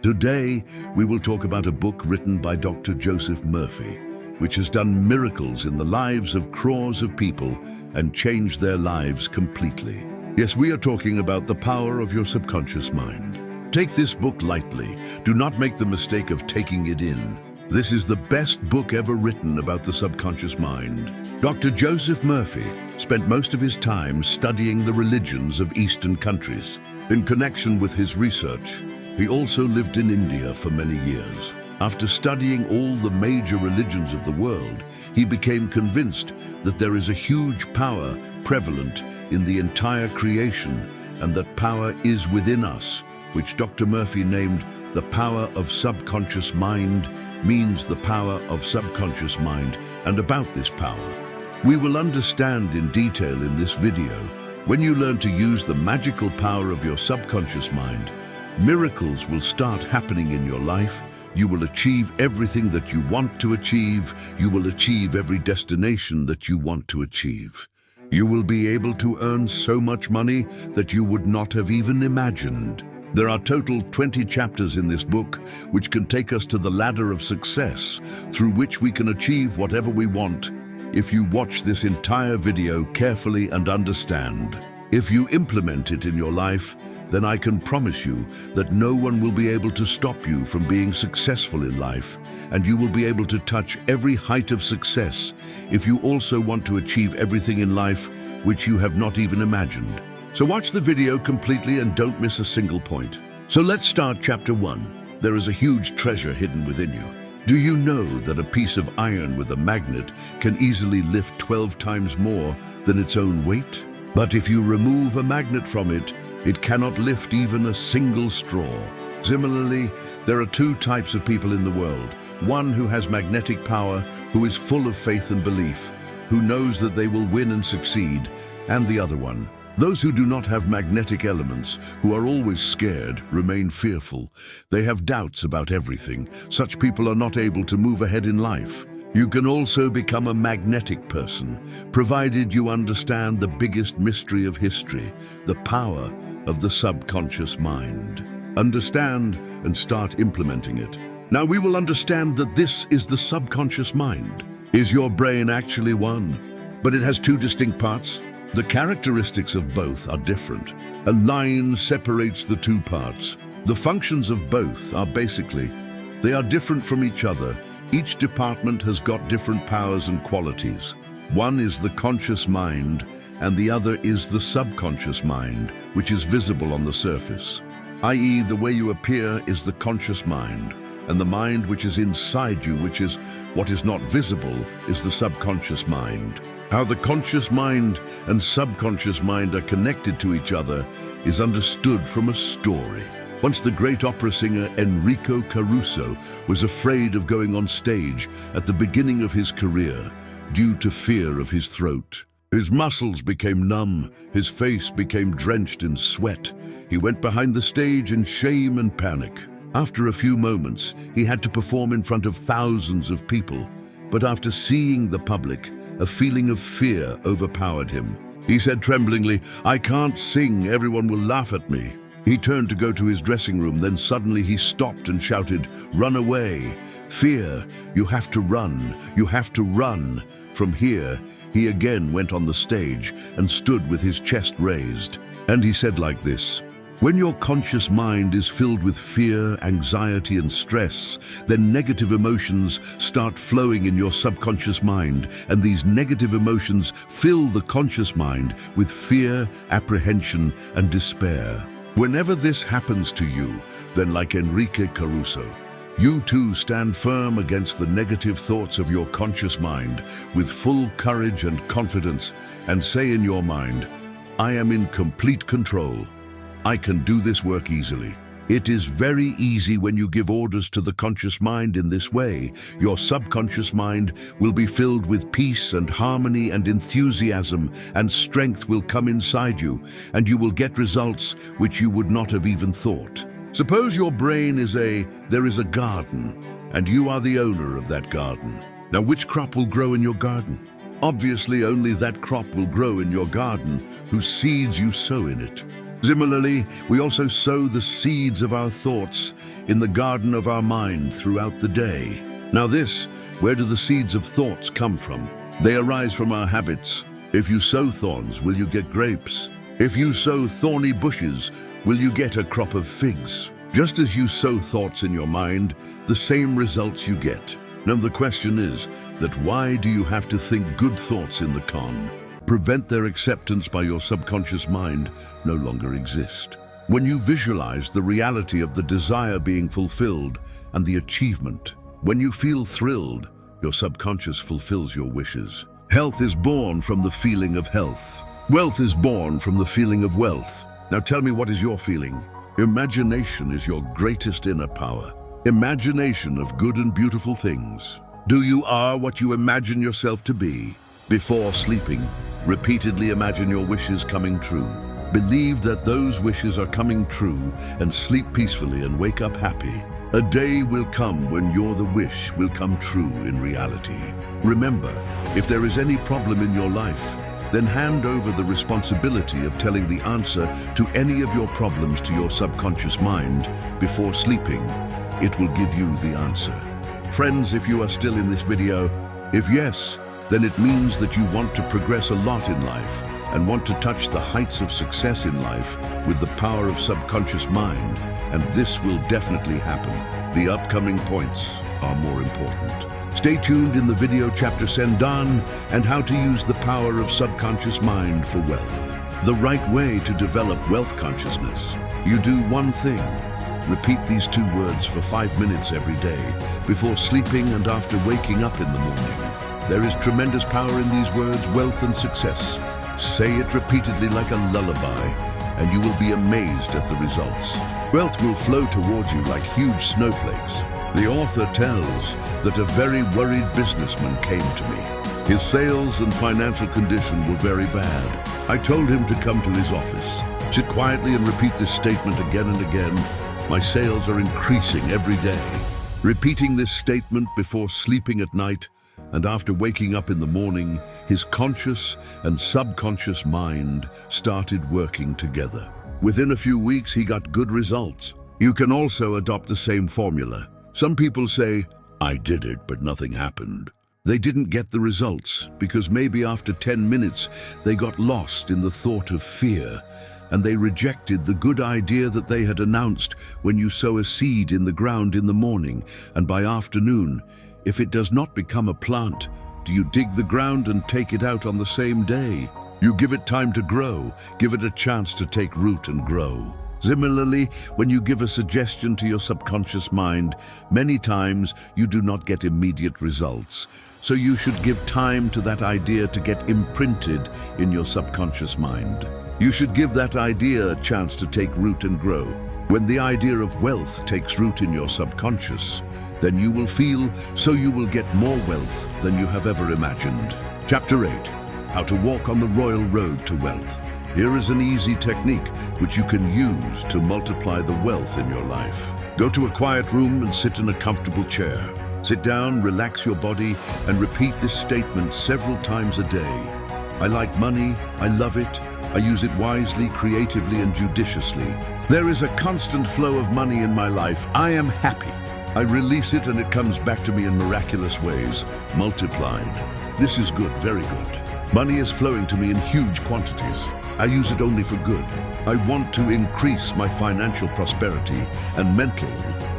Today, we will talk about a book written by Dr. Joseph Murphy, which has done miracles in the lives of crores of people and changed their lives completely. Yes, we are talking about the power of your subconscious mind. Take this book lightly. Do not make the mistake of taking it in. This is the best book ever written about the subconscious mind. Dr. Joseph Murphy spent most of his time studying the religions of Eastern countries. In connection with his research, he also lived in India for many years. After studying all the major religions of the world, he became convinced that there is a huge power prevalent in the entire creation and that power is within us, which Dr. Murphy named the power of subconscious mind, means the power of subconscious mind. And about this power, we will understand in detail in this video. When you learn to use the magical power of your subconscious mind, miracles will start happening in your life. You will achieve everything that you want to achieve. You will achieve every destination that you want to achieve. You will be able to earn so much money that you would not have even imagined. There are total 20 chapters in this book, which can take us to the ladder of success, through which we can achieve whatever we want. If you watch this entire video carefully and understand, if you implement it in your life, then I can promise you that no one will be able to stop you from being successful in life, and you will be able to touch every height of success if you also want to achieve everything in life which you have not even imagined. So watch the video completely and don't miss a single point. So let's start chapter 1. There is a huge treasure hidden within you. Do you know that a piece of iron with a magnet can easily lift 12 times more than its own weight? But if you remove a magnet from it, it cannot lift even a single straw. Similarly, there are two types of people in the world. One who has magnetic power, who is full of faith and belief, who knows that they will win and succeed, and the other one, those who do not have magnetic elements, who are always scared, remain fearful. They have doubts about everything. Such people are not able to move ahead in life. You can also become a magnetic person, provided you understand the biggest mystery of history, the power of the subconscious mind. Understand and start implementing it. Now we will understand that this is the subconscious mind. Is your brain actually one? But it has two distinct parts. The characteristics of both are different. A line separates the two parts. The functions of both are basically, they are different from each other. Each department has got different powers and qualities. One is the conscious mind, and the other is the subconscious mind, which is visible on the surface. I.e., the way you appear is the conscious mind, and the mind which is inside you, which is what is not visible, is the subconscious mind. How the conscious mind and subconscious mind are connected to each other is understood from a story. Once the great opera singer Enrico Caruso was afraid of going on stage at the beginning of his career due to fear of his throat. His muscles became numb, his face became drenched in sweat. He went behind the stage in shame and panic. After a few moments, he had to perform in front of thousands of people. But after seeing the public, a feeling of fear overpowered him. He said tremblingly, "I can't sing, everyone will laugh at me." He turned to go to his dressing room, then suddenly he stopped and shouted, "Run away! Fear, you have to run, you have to run." From here, he again went on the stage and stood with his chest raised. And he said like this, "When your conscious mind is filled with fear, anxiety, and stress, then negative emotions start flowing in your subconscious mind, and these negative emotions fill the conscious mind with fear, apprehension, and despair. Whenever this happens to you, then like Enrique Caruso, you too stand firm against the negative thoughts of your conscious mind with full courage and confidence, and say in your mind, 'I am in complete control. I can do this work easily.' It is very easy when you give orders to the conscious mind in this way. Your subconscious mind will be filled with peace and harmony and enthusiasm, and strength will come inside you, and you will get results which you would not have even thought. Suppose your brain there is a garden, and you are the owner of that garden. Now, which crop will grow in your garden? Obviously, only that crop will grow in your garden whose seeds you sow in it. Similarly, we also sow the seeds of our thoughts in the garden of our mind throughout the day. Now where do the seeds of thoughts come from? They arise from our habits. If you sow thorns, will you get grapes? If you sow thorny bushes, will you get a crop of figs? Just as you sow thoughts in your mind, the same results you get. Now the question is that why do you have to think good thoughts in the con? Prevent their acceptance by your subconscious mind no longer exist. When you visualize the reality of the desire being fulfilled and the achievement, when you feel thrilled, your subconscious fulfills your wishes. Health is born from the feeling of health. Wealth is born from the feeling of wealth. Now tell me, what is your feeling? Imagination is your greatest inner power. Imagination of good and beautiful things. You are what you imagine yourself to be. Before sleeping, repeatedly imagine your wishes coming true. Believe that those wishes are coming true and sleep peacefully and wake up happy. A day will come when the wish will come true in reality. Remember, if there is any problem in your life, then hand over the responsibility of telling the answer to any of your problems to your subconscious mind before sleeping. It will give you the answer. Friends, if you are still in this video, if yes, then it means that you want to progress a lot in life and want to touch the heights of success in life with the power of subconscious mind, and this will definitely happen. The upcoming points are more important. Stay tuned in the video chapter Sendan and how to use the power of subconscious mind for wealth. The right way to develop wealth consciousness. You do one thing. Repeat these 2 words for 5 minutes every day, before sleeping and after waking up in the morning. There is tremendous power in these words, wealth and success. Say it repeatedly like a lullaby, and you will be amazed at the results. Wealth will flow towards you like huge snowflakes. The author tells that a very worried businessman came to me. His sales and financial condition were very bad. I told him to come to his office. Sit quietly and repeat this statement again and again. My sales are increasing every day. Repeating this statement before sleeping at night and after waking up in the morning, his conscious and subconscious mind started working together. Within a few weeks, he got good results. You can also adopt the same formula. Some people say, I did it, but nothing happened. They didn't get the results because maybe after 10 minutes, they got lost in the thought of fear, and they rejected the good idea that they had announced. When you sow a seed in the ground in the morning, and by afternoon, if it does not become a plant, do you dig the ground and take it out on the same day? You give it time to grow, give it a chance to take root and grow. Similarly, when you give a suggestion to your subconscious mind, many times you do not get immediate results. So you should give time to that idea to get imprinted in your subconscious mind. You should give that idea a chance to take root and grow. When the idea of wealth takes root in your subconscious, then you will feel, so you will get more wealth than you have ever imagined. Chapter 8. How to walk on the royal road to wealth. Here is an easy technique which you can use to multiply the wealth in your life. Go to a quiet room and sit in a comfortable chair. Sit down, relax your body, and repeat this statement several times a day. I like money, I love it, I use it wisely, creatively, and judiciously. There is a constant flow of money in my life. I am happy. I release it and it comes back to me in miraculous ways, multiplied. This is good, very good. Money is flowing to me in huge quantities. I use it only for good. I want to increase my financial prosperity and mental.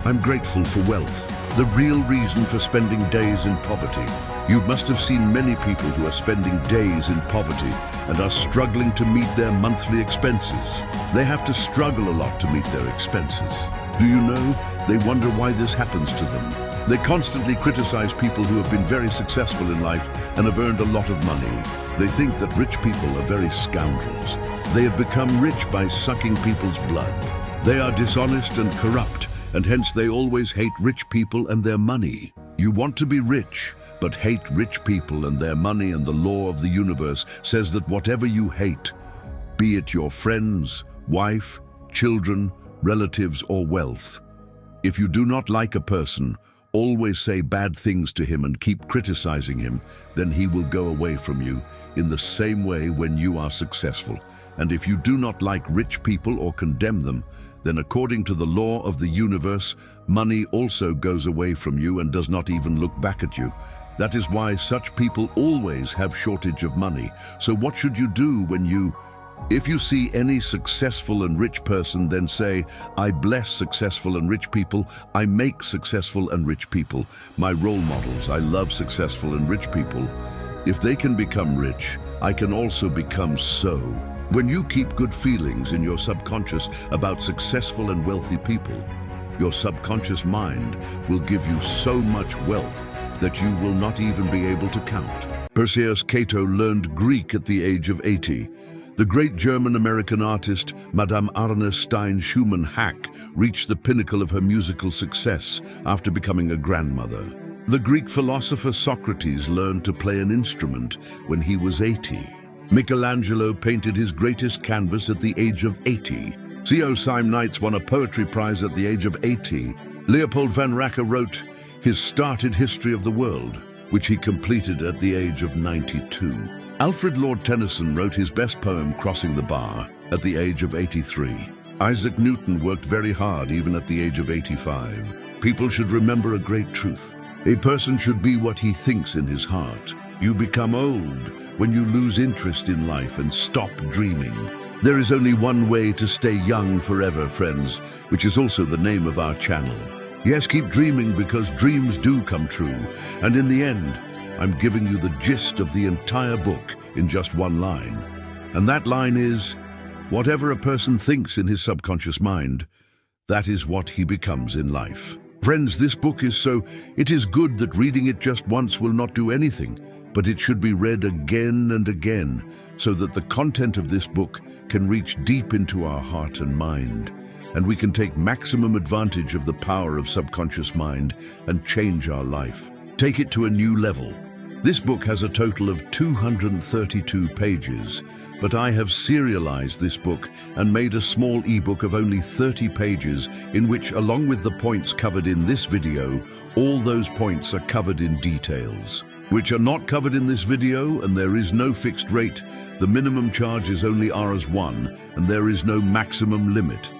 I'm grateful for wealth. The real reason for spending days in poverty. You must have seen many people who are spending days in poverty and are struggling to meet their monthly expenses. They have to struggle a lot to meet their expenses. Do you know, they wonder why this happens to them. They constantly criticize people who have been very successful in life and have earned a lot of money. They think that rich people are very scoundrels. They have become rich by sucking people's blood. They are dishonest and corrupt, and hence they always hate rich people and their money. You want to be rich, but hate rich people and their money, and the law of the universe says that whatever you hate, be it your friends, wife, children, relatives, or wealth, if you do not like a person, always say bad things to him and keep criticizing him, then he will go away from you in the same way when you are successful. And if you do not like rich people or condemn them, then according to the law of the universe, money also goes away from you and does not even look back at you. That is why such people always have shortage of money. So what should you do if you see any successful and rich person, then say, I bless successful and rich people, I make successful and rich people my role models, I love successful and rich people. If they can become rich, I can also become so. When you keep good feelings in your subconscious about successful and wealthy people, your subconscious mind will give you so much wealth that you will not even be able to count. Perseus Cato learned Greek at the age of 80. The great German-American artist, Madame Arne Stein-Schumann-Hack, reached the pinnacle of her musical success after becoming a grandmother. The Greek philosopher Socrates learned to play an instrument when he was 80. Michelangelo painted his greatest canvas at the age of 80. C.O. Simonides won a poetry prize at the age of 80. Leopold van Racker wrote his Started History of the World, which he completed at the age of 92. Alfred Lord Tennyson wrote his best poem, Crossing the Bar, at the age of 83. Isaac Newton worked very hard even at the age of 85. People should remember a great truth. A person should be what he thinks in his heart. You become old when you lose interest in life and stop dreaming. There is only one way to stay young forever, friends, which is also the name of our channel. Yes, keep dreaming because dreams do come true. And in the end, I'm giving you the gist of the entire book in just one line. And that line is, whatever a person thinks in his subconscious mind, that is what he becomes in life. Friends, this book it is good that reading it just once will not do anything, but it should be read again and again so that the content of this book can reach deep into our heart and mind, and we can take maximum advantage of the power of subconscious mind and change our life. Take it to a new level. This book has a total of 232 pages, but I have serialized this book and made a small ebook of only 30 pages in which, along with the points covered in this video, all those points are covered in details, which are not covered in this video, and there is no fixed rate. The minimum charge is only Rs1, and there is no maximum limit.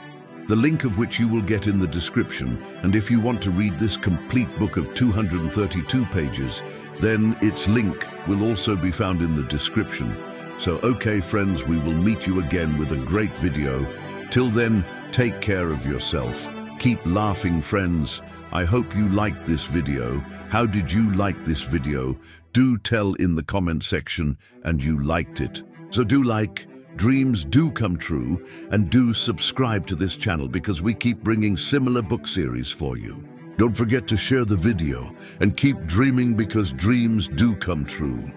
The link of which you will get in the description, and if you want to read this complete book of 232 pages, then its link will also be found in the description. So okay friends, we will meet you again with a great video. Till then, take care of yourself. Keep laughing friends. I hope you liked this video. How did you like this video? Do tell in the comment section and you liked it. So do like, dreams do come true, and do subscribe to this channel because we keep bringing similar book series for you. Don't forget to share the video and keep dreaming because dreams do come true.